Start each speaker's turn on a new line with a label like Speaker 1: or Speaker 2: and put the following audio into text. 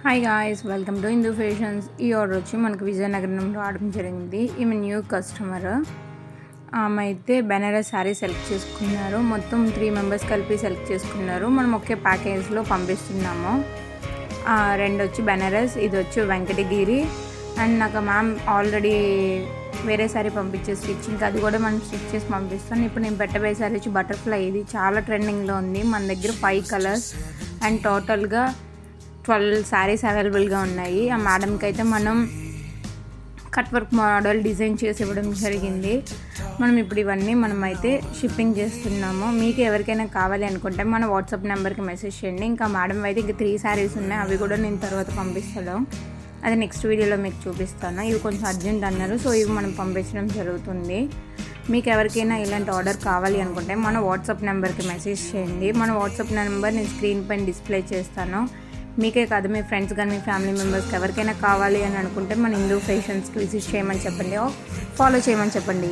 Speaker 1: Hi guys, welcome to Hindu fashions. ఈ order వచ్చి మనకు విజయనగరం రావడం జరిగింది. ఈమె న్యూ కస్టమర్. ఆమె అయితే బెనారస్ శారీ సెలెక్ట్ చేసుకున్నారు. మొత్తం 3 మెంబర్స్ కలిపి సెలెక్ట్ చేసుకున్నారు. మనం ఒకే ప్యాకేజ్లో పంపిస్తున్నాము. 2 వచ్చి బెనారస్, ఇది వచ్చి వెంకటగిరి. అండ్ నాకు మ్యామ్ ఆల్రెడీ వేరే శారీ పంపించే స్టిచ్చింగ్, అది కూడా మనం స్టిచ్ చేసి పంపిస్తాను. ఇప్పుడు నేను పెట్టబోయే శారీ వచ్చి బటర్ఫ్లై. ఇది చాలా ట్రెండింగ్లో ఉంది. మన దగ్గర 5 కలర్స్ అండ్ టోటల్గా 12 శారీస్ అవైలబుల్గా ఉన్నాయి. ఆ మేడంకి అయితే మనం కట్ వర్క్ మోడల్ డిజైన్ చేసి ఇవ్వడం జరిగింది. మనం ఇప్పుడు ఇవన్నీ అయితే షిప్పింగ్ చేస్తున్నాము. మీకు ఎవరికైనా కావాలి అనుకుంటే మన వాట్సాప్ నెంబర్కి మెసేజ్ చేయండి. ఇంకా మేడం అయితే ఇంకా 3 శారీస్ ఉన్నాయి. అవి కూడా నేను తర్వాత పంపిస్తాను. అది నెక్స్ట్ వీడియోలో మీకు చూపిస్తాను. ఇవి కొంచెం అర్జెంట్ అన్నారు, సో ఇవి మనం పంపించడం జరుగుతుంది. మీకు ఎవరికైనా ఇలాంటి ఆర్డర్ కావాలి అనుకుంటే మన వాట్సాప్ నెంబర్కి మెసేజ్ చేయండి. మన వాట్సాప్ నెంబర్ నేను స్క్రీన్ పైన డిస్ప్లే చేస్తాను. మీకే కాదు, మీ ఫ్రెండ్స్ కానీ మీ ఫ్యామిలీ మెంబర్స్కి ఎవరికైనా కావాలి అని అనుకుంటే మన హిందూ ఫ్యాషన్స్కి విజిట్ చేయమని చెప్పండి, ఫాలో చేయమని చెప్పండి.